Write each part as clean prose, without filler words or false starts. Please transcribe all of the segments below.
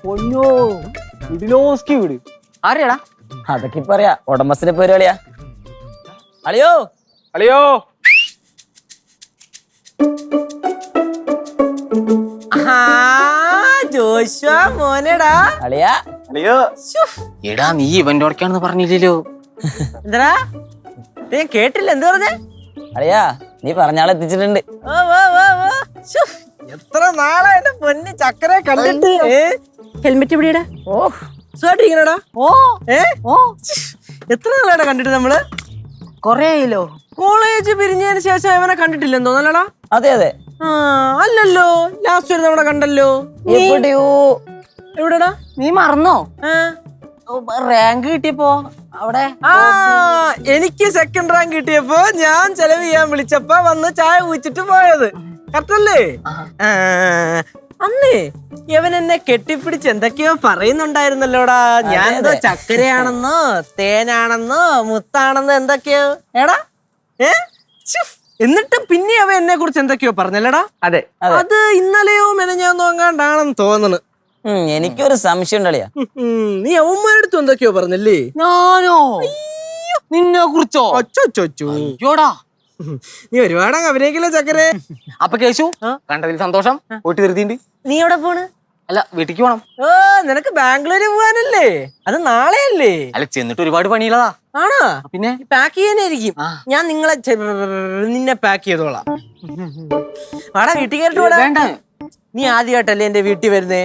പൊന്നോ ഇതിലോസ്കി വീട് ആരെയാടാ? അതൊക്കെ ഇപ്പൊ അറിയാ. ഉടമസ്ഥനെ പേര് കളിയാ. അളിയോ അളിയോ ജോഷുവ മോനെടാ. അളിയാ. അളിയോ എടാ നീ ഇവന്റെ ഓർക്കാണെന്ന് പറഞ്ഞില്ലല്ലോ. എന്താ ഞാൻ കേട്ടില്ല. എന്ത് പറഞ്ഞേ? അളിയാ നീ പറഞ്ഞാളെ എത്തിച്ചിട്ടുണ്ട്. എത്ര നാളെ എന്റെ പൊന്ന് ചക്കരെ കണ്ടിട്ട്. ഹെൽമെറ്റ് പിടിയടാ. ഓ സുഖായിട്ടിരിക്കണടാ. എത്ര നാളാണ് കണ്ടിട്ട് നമ്മള്? കൊറേ ആയില്ലോ. കോളേജ് പിരിഞ്ഞതിന് ശേഷം അവനെ കണ്ടിട്ടില്ലെന്ന് തോന്നലടാ. അതെ അതെ. അല്ലല്ലോ, ലാസ്റ്റ് ഒരു തവണ കണ്ടല്ലോ. എവിടെയോ. എവിടെടാ? നീ മറന്നോ? റാങ്ക് കിട്ടിയപ്പോ അവിടെ. എനിക്ക് സെക്കൻഡ് റാങ്ക് കിട്ടിയപ്പോ ഞാൻ ചെലവ് ചെയ്യാൻ വിളിച്ചപ്പോ വന്ന് ചായ കുടിച്ചിട്ട് പോയത് കറക്റ്റല്ലേ? അന്നേ ഇവൻ എന്നെ കെട്ടിപ്പിടിച്ച് എന്തൊക്കെയോ പറയുന്നുണ്ടായിരുന്നല്ലോടാ. ഞാനെന്തോ ചക്കരയാണെന്നോ തേനാണെന്നോ മുത്താണെന്നോ എന്തൊക്കെയോ. എടാ എന്നിട്ട് പിന്നെ അവൻ എന്നെ കുറിച്ച് എന്തൊക്കെയോ പറഞ്ഞല്ലടാ. അതെ അത് ഇന്നലെയോ മെനഞ്ഞാന്നോ അങ്ങാണ്ടാണെന്ന് തോന്നണ്. എനിക്കൊരു സംശയം ഉണ്ടളിയാ. നീ അവന്മാരടുത്ത് എന്തൊക്കെയോ പറഞ്ഞല്ലേ? ഞാനോ? നിന്നെ കുറിച്ചോ? അച്ചോടാ, നീ ഒരുപാട് അഭിനയിക്കില്ല ചക്കരെ. അപ്പൊ കേശു കണ്ടതിൽ സന്തോഷം. പോയിട്ട് തീർത്തിണ്ട്. നീ എവിടെ പോണ്? അല്ല വീട്ടിക്ക് പോണം. നിനക്ക് ബാംഗ്ലൂര് പോവാനല്ലേ? അത് നാളെയല്ലേ? അല്ല ചെന്നിട്ട് ഒരുപാട് പണിയുള്ളതാ. ആണോ? പിന്നെ പാക്ക് ചെയ്യാനായിരിക്കും. ഞാൻ നിന്നെ പാക്ക് ചെയ്തോളാം. വാടാ വീട്ടിൽ കയറിട്ട്. വേണ്ട, നീ ആദ്യമായിട്ടല്ലേ എന്റെ വീട്ടിൽ വരുന്നേ?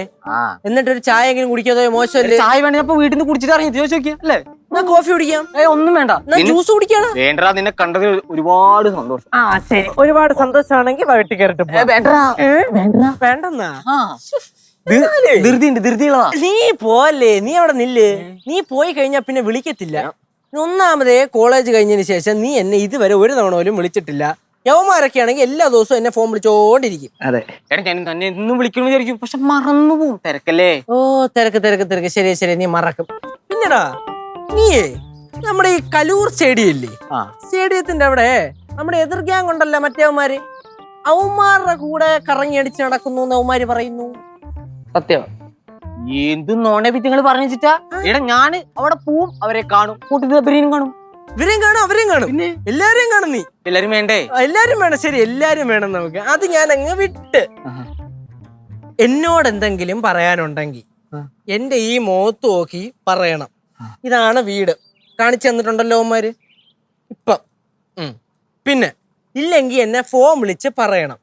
എന്നിട്ട് ഒരു ചായ എങ്കിലും കുടിക്കാതോ? മോശമല്ലേ? ചായ വേണ്ടപ്പോ വീട്ടിൽ നിന്ന് കുടിച്ചിട്ട് ഇറങ്ങി ചോദിച്ചു നോക്കിയാ അല്ലേ? ഞാൻ കോഫി കുടിക്കാം. ഒന്നും വേണ്ട, ജ്യൂസ് കുടിക്കാണ്. വേണ്ടാ. നിന്നെ കണ്ടതിൽ ഒരുപാട് സന്തോഷം. ശരി, ഒരുപാട് സന്തോഷമാണെങ്കിൽ വീട്ടിൽ കയറിട്ട് വേണ്ടെന്നാ. ധൃതിയുള്ളതാ. നീ പോവല്ലേ, നീ അവിടെ നില്ല്. നീ പോയി കഴിഞ്ഞാ പിന്നെ വിളിക്കത്തില്ല. ഒന്നാമതേ കോളേജ് കഴിഞ്ഞതിന് ശേഷം നീ എന്നെ ഇതുവരെ ഒരു തവണ പോലും വിളിച്ചിട്ടില്ല. യവന്മാരൊക്കെ ആണെങ്കിൽ എല്ലാ ദിവസവും എന്നെ ഫോൺ വിളിച്ചോണ്ടിരിക്കും. അതെ, ഞാൻ തന്നെ എന്നും വിളിക്കണം വിചാരിക്കും, പക്ഷെ മറന്നു പോവും. തിരക്കല്ലേ? തിരക്ക്. ശരി ശരി, നീ മറക്കും. പിന്നെടാ നീയേ നമ്മുടെ ഈ കലൂർ സ്റ്റേഡിയം ഇല്ലേ? സ്റ്റേഡിയത്തിന്റെ അവിടെ നമ്മുടെ എതിർ ഗ്യാങ് ഉണ്ടല്ലോ, മറ്റേവന്മാര്. അവന്മാരുടെ കൂടെ കറങ്ങി അടിച്ച് നടക്കുന്നു എന്ന് അവന്മാര് പറയുന്നു. സത്യം? എന്ത് നോണെ പറ്റി നിങ്ങൾ പറഞ്ഞിട്ടാ? എടാ ഞാൻ അവിടെ പോവും, അവരെ കാണും, കൂട്ടത്തിൽ കാണും. ഇവരെയും കാണും അവരെയും കാണും, എല്ലാരെയും കാണും. നീ എല്ലാരും വേണ്ടേ? എല്ലാരും വേണം. ശരി, എല്ലാരും വേണം നമുക്ക്. അത് ഞാൻ അങ്ങ് വിട്ട്. എന്നോട് എന്തെങ്കിലും പറയാനുണ്ടെങ്കിൽ എന്റെ ഈ മുഖത്ത് നോക്കി പറയണം. ഇതാണ് വീട്, കാണിച്ചു തന്നിട്ടുണ്ടല്ലോ അവന്മാര് ഇപ്പം. പിന്നെ ഇല്ലെങ്കിൽ എന്നെ ഫോൺ വിളിച്ച് പറയണം.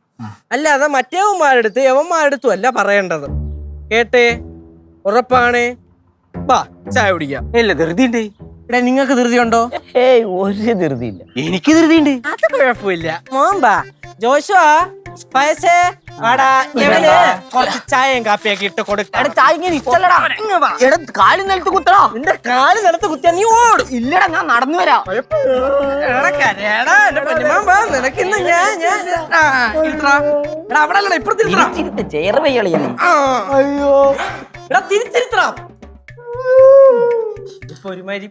അല്ലാതെ മറ്റേവന്മാരെടുത്ത് യവന്മാരെടുത്തും അല്ല പറയേണ്ടത്. കേട്ടേ? ഉറപ്പാണ്. വാ ചായ കുടിക്കാം. ഇല്ല, ധൃതിയുണ്ട്. ഇവിടെ നിങ്ങൾക്ക് ധൃതിയുണ്ടോ? ഒരു ധൃതിയില്ല. എനിക്ക് ധൃതിയുണ്ട്. അത് കുഴപ്പമില്ല. മോമ്പാ ജോഷുവാ പയസേ വാടാ. ഇവന് കുറച്ച് ചായയും കാപ്പിയൊക്കെ ഇട്ട് കൊടുക്കാം. കാല് നിലത്ത് കുത്തടാ. നിന്റെ കാല് നിലത്ത് കുത്തിയാ നീ ഓടും. ഇല്ലടാ, ഞാൻ നടന്നു വരാം. നിനക്ക് ഇന്ന് അവിടെ അയ്യോ തിരിച്ചിരുത്തണം. ഇപ്പൊ ഒരുമാതിരി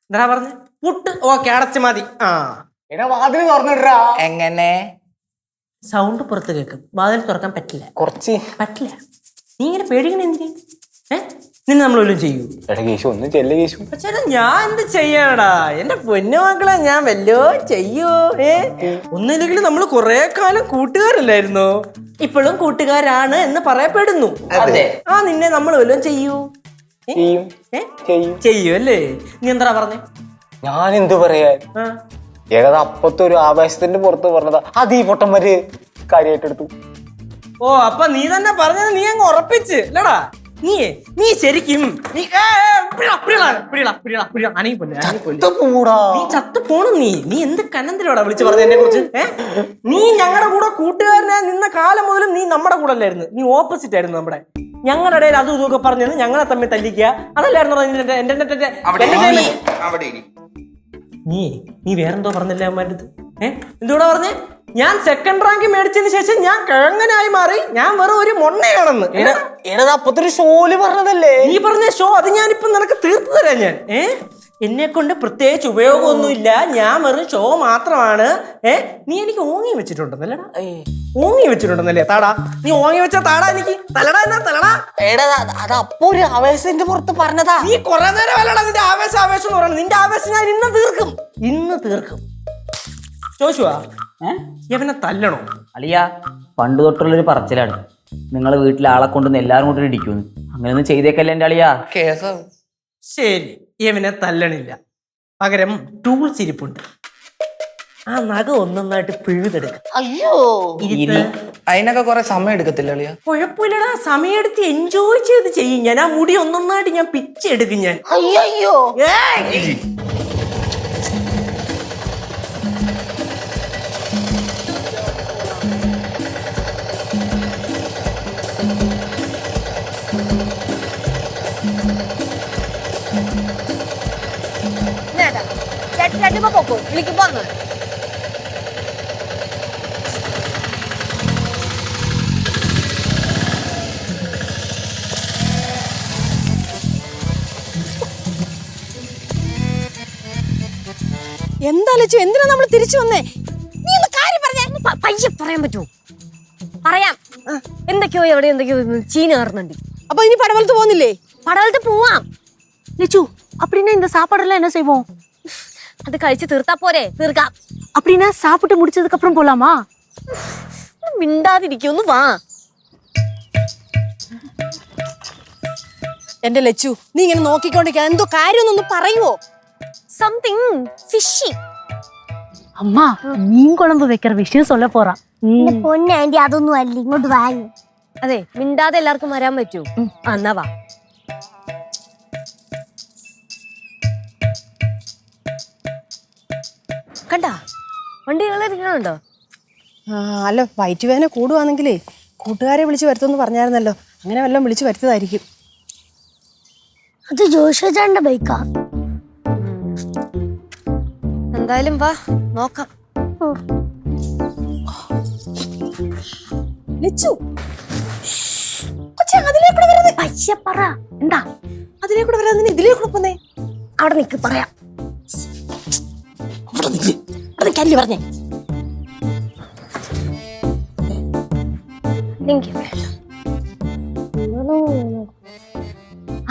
എന്താ പറഞ്ഞ പുട്ട്. ഓക്കെ, അടച്ചു മതി. വാതിൽ തുറന്നിട്ടാ. എങ്ങനെ? സൗണ്ട് പുറത്ത് കേൾക്കും, വാതിൽ തുറക്കാൻ പറ്റില്ല. പറ്റില്ല. നീ ഇങ്ങനെ പേടിക്കണ എന്തിന്? നിന്നെ നമ്മളൊന്നും ചെയ്യൂ. ചേട്ടാ ഞാൻ എന്ത് ചെയ്യാടാ എന്റെ പൊന്നു മക്കളെ, ഞാൻ വല്ലോ ചെയ്യൂ. ഒന്നില്ലെങ്കിലും നമ്മൾ കുറെ കാലം കൂട്ടുകാരല്ലായിരുന്നോ? ഇപ്പോഴും കൂട്ടുകാരാണ് എന്ന് പറയപ്പെടുന്നു. നിന്നെ നമ്മൾ വല്ലതും ചെയ്യൂ. ചെയ്യൂ അല്ലേ? നീ എന്താ പറഞ്ഞേ? ഞാൻ എന്ത് പറയാൻ? ഏകദേശം അപ്പത്തെ ഒരു ആവേശത്തിന്റെ പുറത്ത് പറഞ്ഞതാ. അത് ഈ പൊട്ടന്മാര് കാര്യമായിട്ടെടുത്തു. അപ്പൊ നീ തന്നെ പറഞ്ഞത് നീ അങ്ങ് ഉറപ്പിച്ച് അല്ലടാ. നീ ശരിക്കും നീ ചത്തു പോണു. നീ എന്ത് കന്നന്തിരോടാ വിളിച്ചു പറഞ്ഞ എന്നെ കുറിച്ച്? നീ ഞങ്ങളുടെ കൂടെ കൂട്ടുകാരനെ നിന്ന കാലം മുതലും നീ നമ്മുടെ കൂടെ അല്ലായിരുന്നു. നീ ഓപ്പോസിറ്റ് ആയിരുന്നു. നമ്മുടെ ഞങ്ങളുടെ ഇടയിൽ അതും ഇതൊക്കെ പറഞ്ഞത് ഞങ്ങളെ തമ്മിൽ തല്ലിക്കുക അതല്ലായിരുന്നു. നീ വേറെന്തോ പറഞ്ഞല്ലേ അവന്മാരുടെ അടുത്ത്? എന്തുകൂടെ പറഞ്ഞേ? ഞാൻ സെക്കൻഡ് റാങ്ക് മേടിച്ചതിന് ശേഷം ഞാൻ കിഴങ്ങനായി മാറി, ഞാൻ വെറും ഒരു മൊണ്ണയാണെന്ന്. അപ്പത്തൊരു ഷോയില് പറഞ്ഞതല്ലേ? നീ പറഞ്ഞ ഷോ അത് ഞാനിപ്പം നിനക്ക് തീർത്തു തരാം. ഞാൻ എന്നെ കൊണ്ട് പ്രത്യേകിച്ച് ഉപയോഗമൊന്നുമില്ല, ഞാൻ വെറും ഷോ മാത്രമാണ്. നീ എനിക്ക് ഓങ്ങി വെച്ചിട്ടുണ്ടെന്നല്ലടാ? ഓങ്ങി വെച്ചിട്ടുണ്ടെന്നല്ലേ താടാ? നീ ഓങ്ങി വെച്ച താടാ എനിക്ക് തലടാ എന്നാ തലടാ. എടാ അത് അപ്പൊ ഒരു ആവേശത്തിന്റെ പുറത്ത് പറഞ്ഞതാ. നീ കുറെ നേരം വല്ലടാ നിന്റെ ആവേശം ആവേശം എന്ന് പറയുന്നത്. നിന്റെ ആവേശം ഞാൻ ഇന്ന് തീർക്കും. ചോദിച്ചുവാ ഇവനെ തല്ലണോ? അളിയാ പണ്ട് തൊട്ടുള്ളൊരു പറച്ചിലാണ്, നിങ്ങളെ വീട്ടിലെ ആളെ കൊണ്ടുവന്ന് എല്ലാരും കൊണ്ടും ഇടിക്കുന്നു. അങ്ങനെയൊന്നും ചെയ്തേക്കല്ലേ എന്റെ അളിയാ. കേസാവും. ശരി, ഇവനെ തല്ലണില്ല, പകരം ടൂൾസ് ഇരിപ്പുണ്ട്. ആ നഖം ഒന്നൊന്നായിട്ട് പിഴുതെടുക്ക. അയ്യോ അതിനൊക്കെ കുറെ സമയം എടുക്കത്തില്ല അളിയാ? കുഴപ്പമില്ലടാ, സമയമെടുത്ത് എൻജോയ് ചെയ്ത് ചെയ്യും ഞാൻ. ആ മുടി ഒന്നൊന്നായിട്ട് ഞാൻ പിച്ചെടുക്കും ഞാൻ. അയ്യോ ഏയ്! പൊക്കോ വിളിക്കുമ്പോ വന്നു. എന്താ ലച്ചു, എന്തിനാ നമ്മൾ തിരിച്ചു വന്നേ? നീ ഒന്ന് കാര്യം പറഞ്ഞേ. പയ്യെ പറയാൻ പറ്റുമോ? പറയാം. എന്തൊക്കെയോ എവിടെ എന്തൊക്കെയോ ചീന കയറുന്നുണ്ട്. അപ്പൊ ഇനി പടവലത്ത് പോകുന്നില്ലേ? പടവലത്ത് പോവാം. ലച്ചു, அப்படின்னா இந்த சாப்பாடெல்லாம் என்ன செய்வோம்? അത് കഴിച്ച് തീർത്താ പോരെ? തീർക്കാം. அப்படின்னா சாப்பிட்டு முடிச்சதுக்கு அப்புறம் போலாமா? മിണ്ടാതിരിക്കൊന്നു വാ. എന്റെ ലച്ചു, നീ ഇങ്ങനെ നോക്കിക്കൊണ്ടിരിക്കാ, എന്തോ കാര്യമൊന്നും പറയുവോ? Something fishy. അമ്മ മീൻ കുഴമ്പ് വെക്കற വിഷയം சொல்ல പോറാ. പൊന്നെ ആന്റി അതൊന്നും അല്ല, ഇങ്ങോട്ട് വാങ്ങി. അതെ, മിണ്ടാതെ എല്ലാവർക്കും വരാൻ പറ്റൂ. എന്നാ വാ. കണ്ടാ വണ്ടി ഇരിക്കണുണ്ടോ? അല്ല, വയറ്റുവേദന കൂടുവാണെങ്കിലേ കൂട്ടുകാരെ വിളിച്ചു വരുത്തുമെന്ന് പറഞ്ഞായിരുന്നല്ലോ, അങ്ങനെ വല്ലതും വിളിച്ചു വരുത്തതായിരിക്കും. അത് ജോഷേച്ചാന്റെ ബൈക്കാ. എന്തായാലും വാ നോക്കാം. ലച്ചു, അതിലേക്കൂടെ വരുന്നത് പയ്യെ പറ. എന്താ അതിലേക്കൂടെ വരാതെ ഇതിലേക്കൂടെ പോന്നേ? അവിടെ നിക്ക് പറയാം. കല്ല് പറഞ്ഞേ.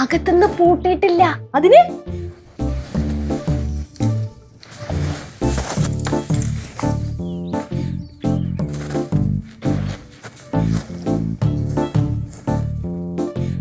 അകത്തുനിന്ന് പൂട്ടിയിട്ടില്ല. അതിന്